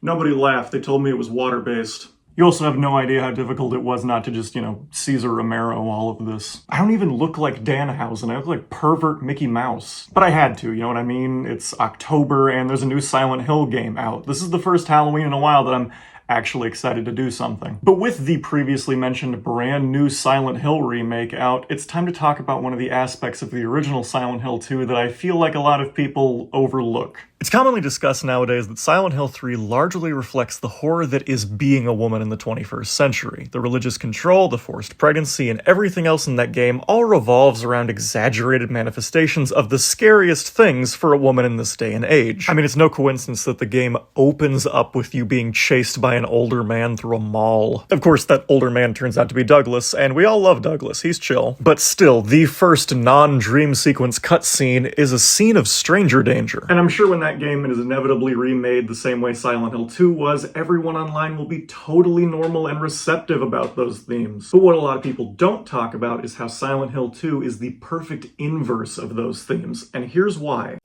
Nobody laughed. They told me it was water-based. You also have no idea how difficult it was not to just, Caesar Romero all of this. I don't even look like Danhausen. I look like pervert Mickey Mouse. But I had to, you know what I mean? It's October and there's a new Silent Hill game out. This is the first Halloween in a while that I'm actually excited to do something. But with the previously mentioned brand new Silent Hill remake out, it's time to talk about one of the aspects of the original Silent Hill 2 that I feel like a lot of people overlook. It's commonly discussed nowadays that Silent Hill 3 largely reflects the horror that is being a woman in the 21st century. The religious control, the forced pregnancy, and everything else in that game all revolves around exaggerated manifestations of the scariest things for a woman in this day and age. I mean, it's no coincidence that the game opens up with you being chased by an older man through a mall. Of course, that older man turns out to be Douglas, and we all love Douglas, he's chill. But still, the first non-dream sequence cutscene is a scene of stranger danger. And I'm sure when that game is inevitably remade the same way Silent Hill 2 was, everyone online will be totally normal and receptive about those themes. But what a lot of people don't talk about is how Silent Hill 2 is the perfect inverse of those themes, and here's why.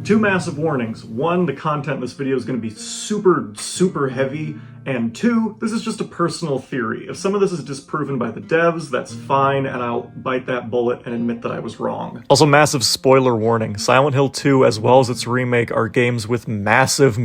Two massive warnings. One, the content in this video is going to be super heavy, and two, this is just a personal theory. If some of this is disproven by the devs, that's fine, and I'll bite that bullet and admit that I was wrong. Also, massive spoiler warning. Silent Hill 2, as well as its remake, are games with massive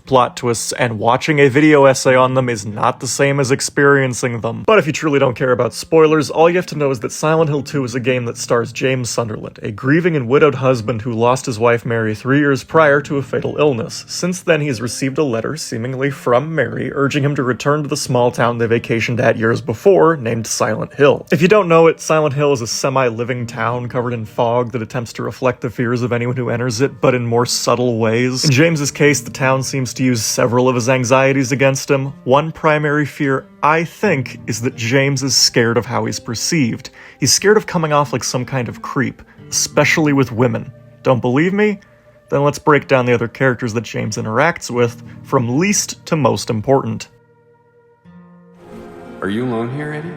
plot twists, and watching a video essay on them is not the same as experiencing them. But if you truly don't care about spoilers, all you have to know is that Silent Hill 2 is a game that stars James Sunderland, a grieving and widowed husband who lost his wife Mary 3 years prior to a fatal illness. Since then, he's received a letter, seemingly from Mary, urging him to return to the small town they vacationed at years before, named Silent Hill. If you don't know it, Silent Hill is a semi-living town covered in fog that attempts to reflect the fears of anyone who enters it, but in more subtle ways. In James's case, the town seems to use several of his anxieties against him. One primary fear, I think, is that James is scared of how he's perceived. He's scared of coming off like some kind of creep, especially with women. Don't believe me? Then let's break down the other characters that James interacts with, from least to most important. Are you alone here, Eddie?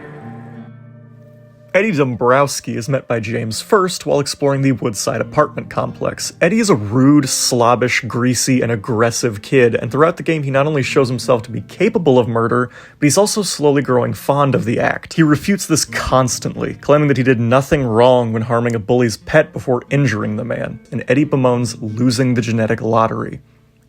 Eddie Dombrowski is met by James first while exploring the Woodside apartment complex. Eddie is a rude, slobbish, greasy, and aggressive kid, and throughout the game he not only shows himself to be capable of murder, but he's also slowly growing fond of the act. He refutes this constantly, claiming that he did nothing wrong when harming a bully's pet before injuring the man, and Eddie bemoans losing the genetic lottery.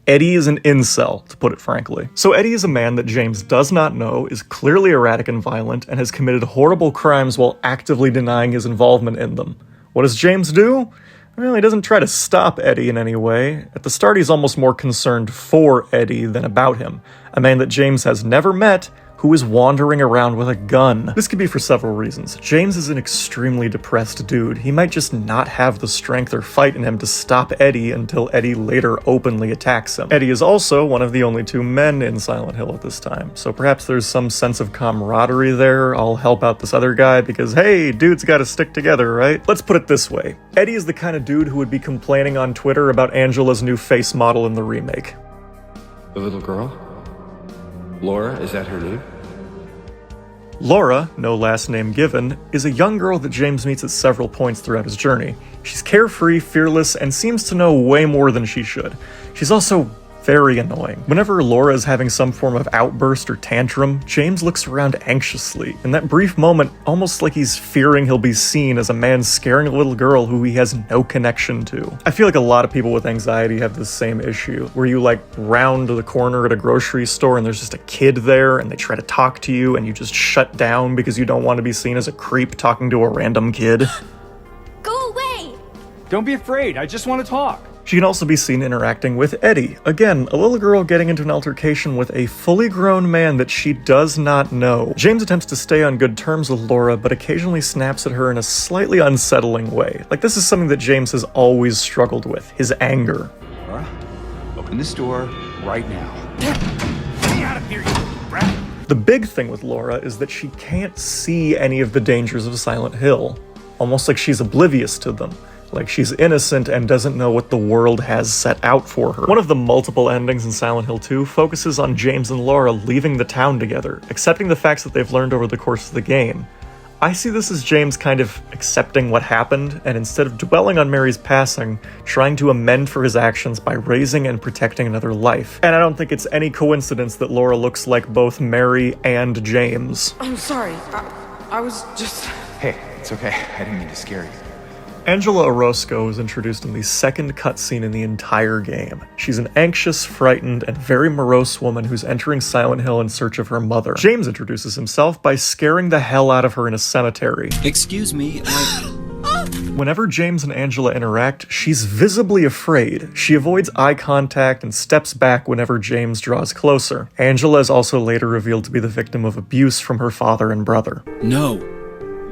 Eddie is an incel, to put it frankly. So Eddie is a man that James does not know, is clearly erratic and violent, and has committed horrible crimes while actively denying his involvement in them. What does James do? Well, he doesn't try to stop Eddie in any way. At the start, he's almost more concerned for Eddie than about him, a man that James has never met, who is wandering around with a gun. This could be for several reasons. James is an extremely depressed dude. He might just not have the strength or fight in him to stop Eddie until Eddie later openly attacks him. Eddie is also one of the only two men in Silent Hill at this time, so perhaps there's some sense of camaraderie there. I'll help out this other guy because, hey, dudes gotta stick together, right? Let's put it this way. Eddie is the kind of dude who would be complaining on Twitter about Angela's new face model in the remake. The little girl? Laura, is that her name? Laura, no last name given, is a young girl that James meets at several points throughout his journey. She's carefree, fearless, and seems to know way more than she should. She's also very annoying. Whenever Laura is having some form of outburst or tantrum, James looks around anxiously. In that brief moment, almost like he's fearing he'll be seen as a man scaring a little girl who he has no connection to. I feel like a lot of people with anxiety have the same issue, where you round the corner at a grocery store and there's just a kid there and they try to talk to you and you just shut down because you don't want to be seen as a creep talking to a random kid. Go away! Don't be afraid, I just want to talk. She can also be seen interacting with Eddie. Again, a little girl getting into an altercation with a fully grown man that she does not know. James attempts to stay on good terms with Laura, but occasionally snaps at her in a slightly unsettling way. This is something that James has always struggled with, his anger. Laura, open this door right now. Get out of here, you brat! The big thing with Laura is that she can't see any of the dangers of Silent Hill. Almost like she's oblivious to them. Like she's innocent and doesn't know what the world has set out for her. One of the multiple endings in Silent Hill 2 focuses on James and Laura leaving the town together, accepting the facts that they've learned over the course of the game. I see this as James kind of accepting what happened, and instead of dwelling on Mary's passing, trying to amend for his actions by raising and protecting another life. And I don't think it's any coincidence that Laura looks like both Mary and James. I'm sorry. I was just... Hey, it's okay. I didn't mean to scare you. Angela Orozco is introduced in the second cutscene in the entire game. She's an anxious, frightened, and very morose woman who's entering Silent Hill in search of her mother. James introduces himself by scaring the hell out of her in a cemetery. Excuse me, Whenever James and Angela interact, she's visibly afraid. She avoids eye contact and steps back whenever James draws closer. Angela is also later revealed to be the victim of abuse from her father and brother. No,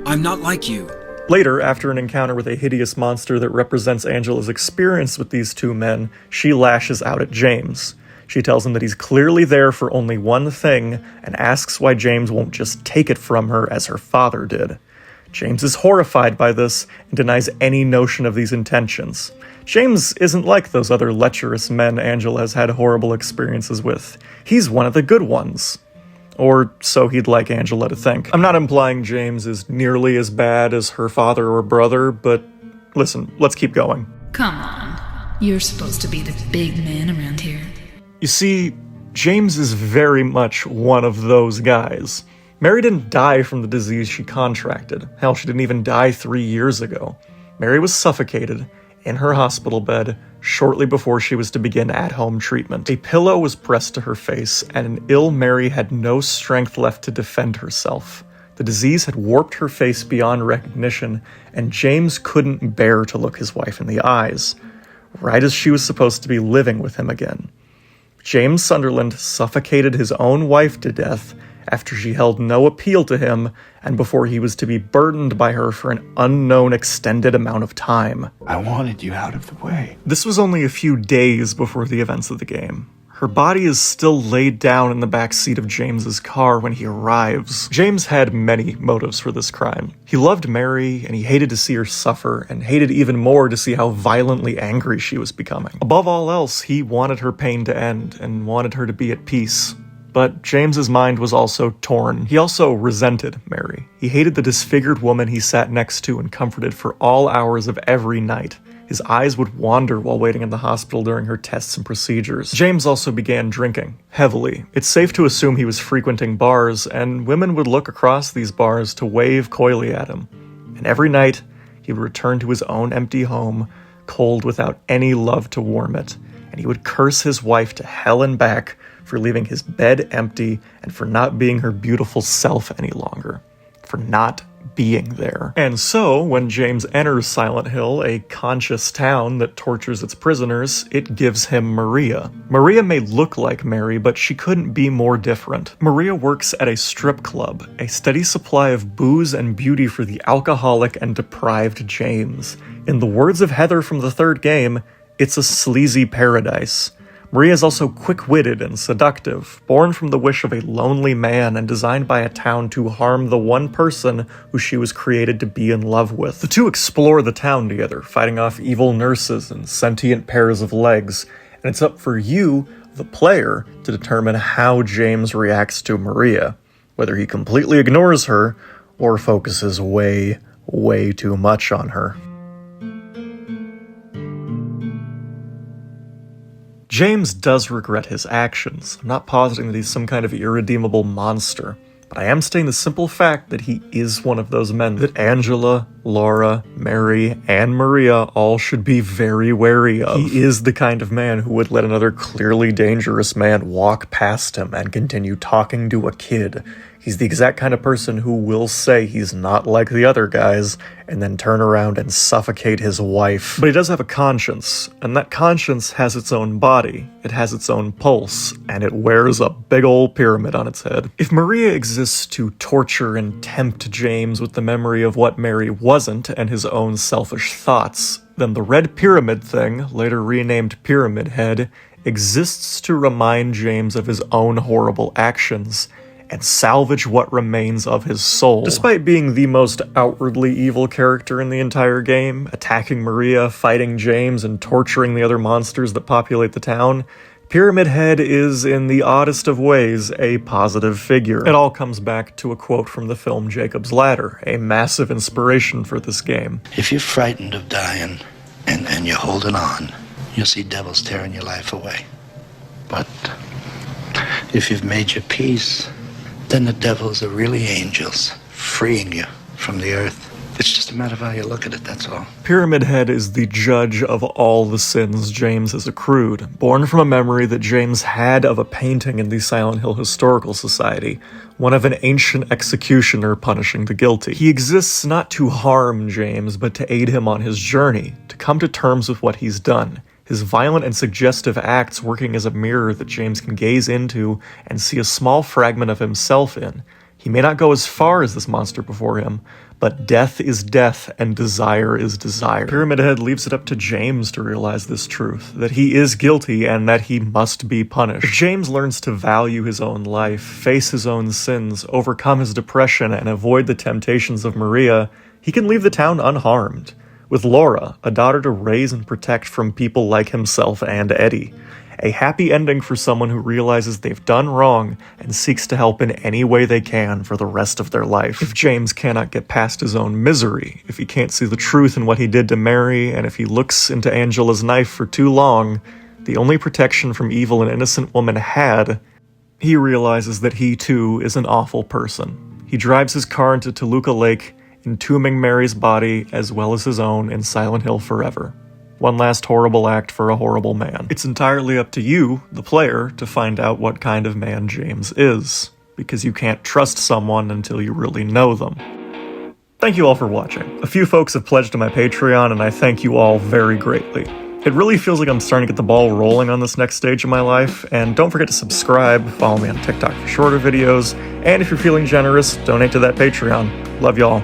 I'm not like you. Later, after an encounter with a hideous monster that represents Angela's experience with these two men, she lashes out at James. She tells him that he's clearly there for only one thing, and asks why James won't just take it from her as her father did. James is horrified by this and denies any notion of these intentions. James isn't like those other lecherous men Angela has had horrible experiences with. He's one of the good ones. Or so he'd like Angela to think. I'm not implying James is nearly as bad as her father or brother, but listen, let's keep going. Come on. You're supposed to be the big man around here. You see, James is very much one of those guys. Mary didn't die from the disease she contracted. Hell, she didn't even die 3 years ago. Mary was suffocated in her hospital bed shortly before she was to begin at-home treatment. A pillow was pressed to her face, and an ill Mary had no strength left to defend herself. The disease had warped her face beyond recognition, and James couldn't bear to look his wife in the eyes, right as she was supposed to be living with him again. James Sunderland suffocated his own wife to death after she held no appeal to him, and before he was to be burdened by her for an unknown extended amount of time. I wanted you out of the way. This was only a few days before the events of the game. Her body is still laid down in the back seat of James's car when he arrives. James had many motives for this crime. He loved Mary, and he hated to see her suffer, and hated even more to see how violently angry she was becoming. Above all else, he wanted her pain to end, and wanted her to be at peace. But James's mind was also torn. He also resented Mary. He hated the disfigured woman he sat next to and comforted for all hours of every night. His eyes would wander while waiting in the hospital during her tests and procedures. James also began drinking, heavily. It's safe to assume he was frequenting bars, and women would look across these bars to wave coyly at him. And every night, he would return to his own empty home, cold without any love to warm it, and he would curse his wife to hell and back for leaving his bed empty and for not being her beautiful self any longer. For not being there. And so, when James enters Silent Hill, a conscious town that tortures its prisoners, it gives him Maria. Maria may look like Mary, but she couldn't be more different. Maria works at a strip club, a steady supply of booze and beauty for the alcoholic and deprived James. In the words of Heather from the third game, it's a sleazy paradise. Maria is also quick-witted and seductive, born from the wish of a lonely man and designed by a town to harm the one person who she was created to be in love with. The two explore the town together, fighting off evil nurses and sentient pairs of legs, and it's up for you, the player, to determine how James reacts to Maria, whether he completely ignores her or focuses way too much on her. James does regret his actions. I'm not positing that he's some kind of irredeemable monster, but I am stating the simple fact that he is one of those men that Angela, Laura, Mary, and Maria all should be very wary of. He is the kind of man who would let another clearly dangerous man walk past him and continue talking to a kid. He's the exact kind of person who will say he's not like the other guys and then turn around and suffocate his wife. But he does have a conscience, and that conscience has its own body, it has its own pulse, and it wears a big old pyramid on its head. If Maria exists to torture and tempt James with the memory of what Mary wasn't and his own selfish thoughts, then the red pyramid thing, later renamed Pyramid Head, exists to remind James of his own horrible actions and salvage what remains of his soul. Despite being the most outwardly evil character in the entire game, attacking Maria, fighting James, and torturing the other monsters that populate the town, Pyramid Head is, in the oddest of ways, a positive figure. It all comes back to a quote from the film Jacob's Ladder, a massive inspiration for this game. If you're frightened of dying and you're holding on, you'll see devils tearing your life away. But if you've made your peace, then the devils are really angels, freeing you from the earth. It's just a matter of how you look at it, that's all. Pyramid Head is the judge of all the sins James has accrued, born from a memory that James had of a painting in the Silent Hill Historical Society, one of an ancient executioner punishing the guilty. He exists not to harm James, but to aid him on his journey, to come to terms with what he's done. His violent and suggestive acts working as a mirror that James can gaze into and see a small fragment of himself in. He may not go as far as this monster before him, but death is death and desire is desire. Pyramid Head leaves it up to James to realize this truth, that he is guilty and that he must be punished. If James learns to value his own life, face his own sins, overcome his depression, and avoid the temptations of Maria, he can leave the town unharmed, with Laura, a daughter to raise and protect from people like himself and Eddie. A happy ending for someone who realizes they've done wrong and seeks to help in any way they can for the rest of their life. If James cannot get past his own misery, if he can't see the truth in what he did to Mary, and if he looks into Angela's knife for too long, the only protection from evil an innocent woman had, he realizes that he too is an awful person. He drives his car into Toluca Lake, entombing Mary's body as well as his own in Silent Hill forever. One last horrible act for a horrible man. It's entirely up to you, the player, to find out what kind of man James is, because you can't trust someone until you really know them. Thank you all for watching. A few folks have pledged to my Patreon, and I thank you all very greatly. It really feels like I'm starting to get the ball rolling on this next stage of my life, and don't forget to subscribe, follow me on TikTok for shorter videos, and if you're feeling generous, donate to that Patreon. Love y'all.